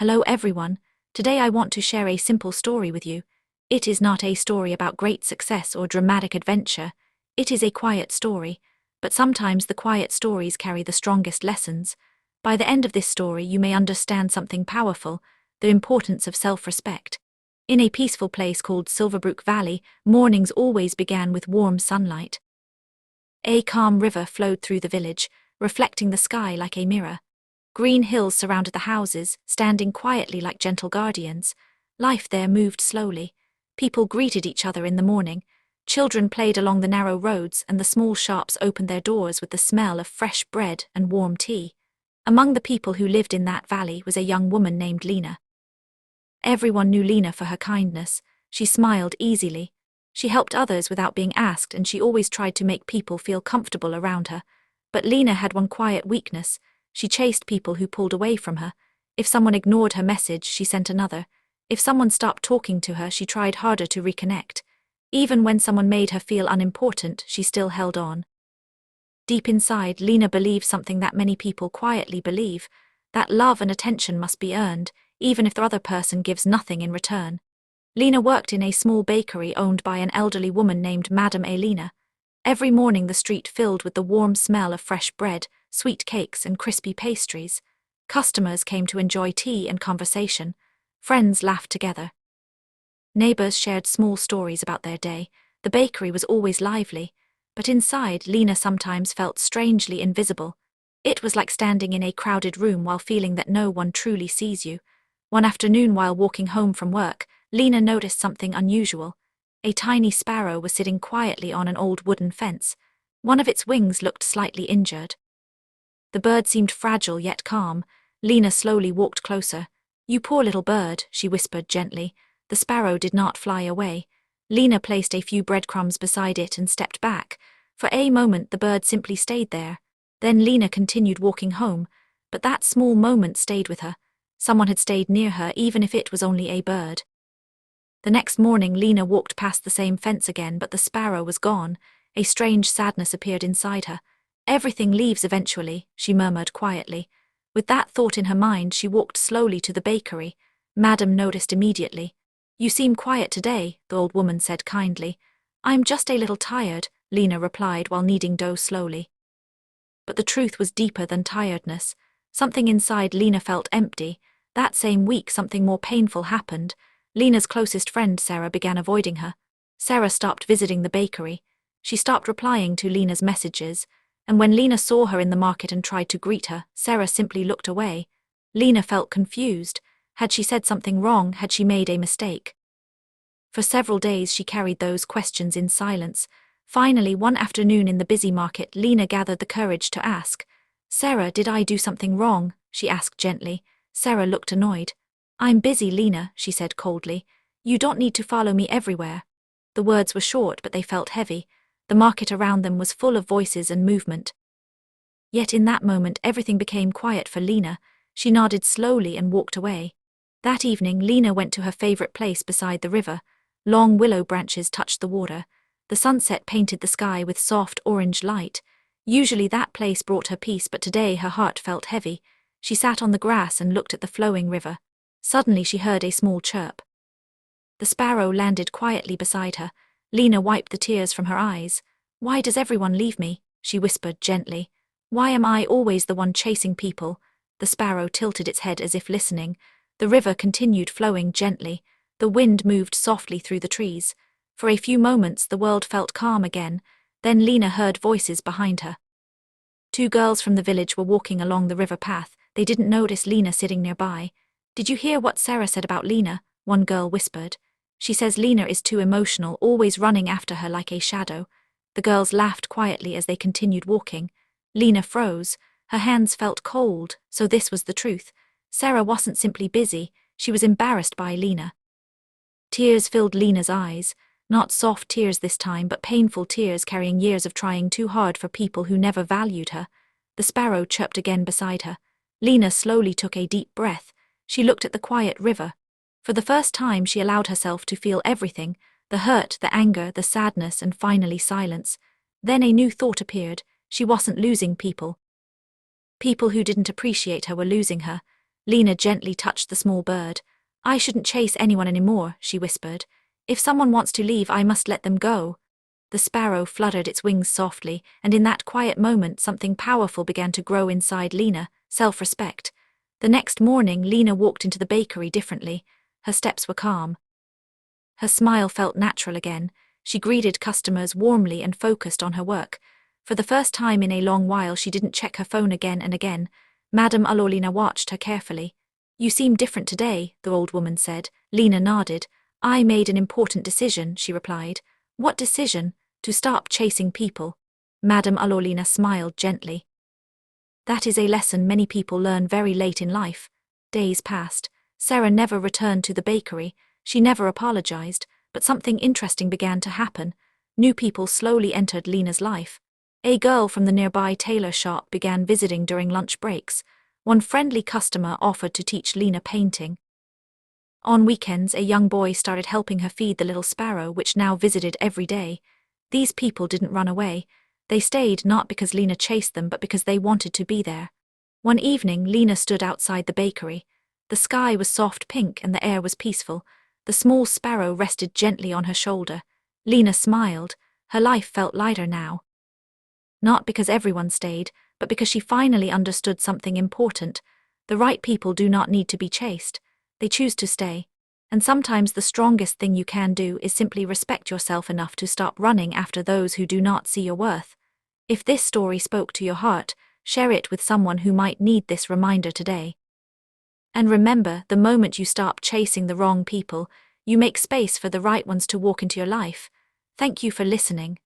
Hello everyone, today I want to share a simple story with you. It is not a story about great success or dramatic adventure, it is a quiet story, but sometimes the quiet stories carry the strongest lessons. By the end of this story you may understand something powerful, the importance of self-respect. In a peaceful place called Silverbrook Valley, mornings always began with warm sunlight. A calm river flowed through the village, reflecting the sky like a mirror. Green hills surrounded the houses, standing quietly like gentle guardians. Life there moved slowly. People greeted each other in the morning. Children played along the narrow roads, and the small shops opened their doors with the smell of fresh bread and warm tea. Among the people who lived in that valley was a young woman named Lena. Everyone knew Lena for her kindness. She smiled easily. She helped others without being asked, and she always tried to make people feel comfortable around her. But Lena had one quiet weakness. She chased people who pulled away from her. If someone ignored her message, she sent another. If someone stopped talking to her, she tried harder to reconnect. Even when someone made her feel unimportant, she still held on. Deep inside, Lena believed something that many people quietly believe, that love and attention must be earned, even if the other person gives nothing in return. Lena worked in a small bakery owned by an elderly woman named Madame Elena. Every morning the street filled with the warm smell of fresh bread, sweet cakes and crispy pastries. Customers came to enjoy tea and conversation. Friends laughed together. Neighbors shared small stories about their day. The bakery was always lively, but inside Lena sometimes felt strangely invisible. It was like standing in a crowded room while feeling that no one truly sees you. One afternoon while walking home from work, Lena noticed something unusual. A tiny sparrow was sitting quietly on an old wooden fence. One of its wings looked slightly injured. The bird seemed fragile yet calm. Lena slowly walked closer. "You poor little bird," she whispered gently. The sparrow did not fly away. Lena placed a few breadcrumbs beside it and stepped back. For a moment the bird simply stayed there. Then Lena continued walking home, but that small moment stayed with her. Someone had stayed near her, even if it was only a bird. The next morning Lena walked past the same fence again, but the sparrow was gone. A strange sadness appeared inside her. "Everything leaves eventually," she murmured quietly. With that thought in her mind, she walked slowly to the bakery. Madame noticed immediately. "You seem quiet today," the old woman said kindly. "I'm just a little tired," Lena replied while kneading dough slowly. But the truth was deeper than tiredness. Something inside Lena felt empty. That same week something more painful happened. Lena's closest friend Sarah began avoiding her. Sarah stopped visiting the bakery. She stopped replying to Lena's messages, and when Lena saw her in the market and tried to greet her, Sarah simply looked away. Lena felt confused. Had she said something wrong? Had she made a mistake? For several days she carried those questions in silence. Finally, one afternoon in the busy market, Lena gathered the courage to ask. "Sarah, did I do something wrong?" she asked gently. Sarah looked annoyed. "I'm busy, Lena," she said coldly. "You don't need to follow me everywhere." The words were short, but they felt heavy. The market around them was full of voices and movement. Yet in that moment everything became quiet for Lena. She nodded slowly and walked away. That evening Lena went to her favorite place beside the river. Long willow branches touched the water. The sunset painted the sky with soft orange light. Usually that place brought her peace, but today her heart felt heavy. She sat on the grass and looked at the flowing river. Suddenly she heard a small chirp. The sparrow landed quietly beside her. Lena wiped the tears from her eyes. "Why does everyone leave me?" she whispered gently. "Why am I always the one chasing people?" The sparrow tilted its head as if listening. The river continued flowing gently. The wind moved softly through the trees. For a few moments the world felt calm again. Then Lena heard voices behind her. Two girls from the village were walking along the river path. They didn't notice Lena sitting nearby. "Did you hear what Sarah said about Lena?" one girl whispered. "She says Lena is too emotional, always running after her like a shadow." The girls laughed quietly as they continued walking. Lena froze. Her hands felt cold, so this was the truth. Sarah wasn't simply busy, she was embarrassed by Lena. Tears filled Lena's eyes. Not soft tears this time, but painful tears carrying years of trying too hard for people who never valued her. The sparrow chirped again beside her. Lena slowly took a deep breath. She looked at the quiet river. For the first time she allowed herself to feel everything, the hurt, the anger, the sadness, and finally silence. Then a new thought appeared. She wasn't losing people. People who didn't appreciate her were losing her. Lena gently touched the small bird. I shouldn't chase anyone anymore, she whispered. If someone wants to leave, I must let them go. The sparrow fluttered its wings softly, and in that quiet moment something powerful began to grow inside Lena, self-respect. The next morning, Lena walked into the bakery differently. Her steps were calm. Her smile felt natural again. She greeted customers warmly and focused on her work. For the first time in a long while, she didn't check her phone again and again. Madame Alolina watched her carefully. You seem different today, the old woman said. Lena nodded. I made an important decision, she replied. What decision? To stop chasing people. Madame Alolina smiled gently. That is a lesson many people learn very late in life. Days passed. Sarah never returned to the bakery. She never apologized, but something interesting began to happen. New people slowly entered Lena's life. A girl from the nearby tailor shop began visiting during lunch breaks. One friendly customer offered to teach Lena painting. On weekends, a young boy started helping her feed the little sparrow, which now visited every day. These people didn't run away. They stayed not because Lena chased them, but because they wanted to be there. One evening, Lena stood outside the bakery. The sky was soft pink and the air was peaceful. The small sparrow rested gently on her shoulder. Lena smiled. Her life felt lighter now. Not because everyone stayed, but because she finally understood something important. The right people do not need to be chased. They choose to stay. And sometimes the strongest thing you can do is simply respect yourself enough to stop running after those who do not see your worth. If this story spoke to your heart, share it with someone who might need this reminder today. And remember, the moment you stop chasing the wrong people, you make space for the right ones to walk into your life. Thank you for listening.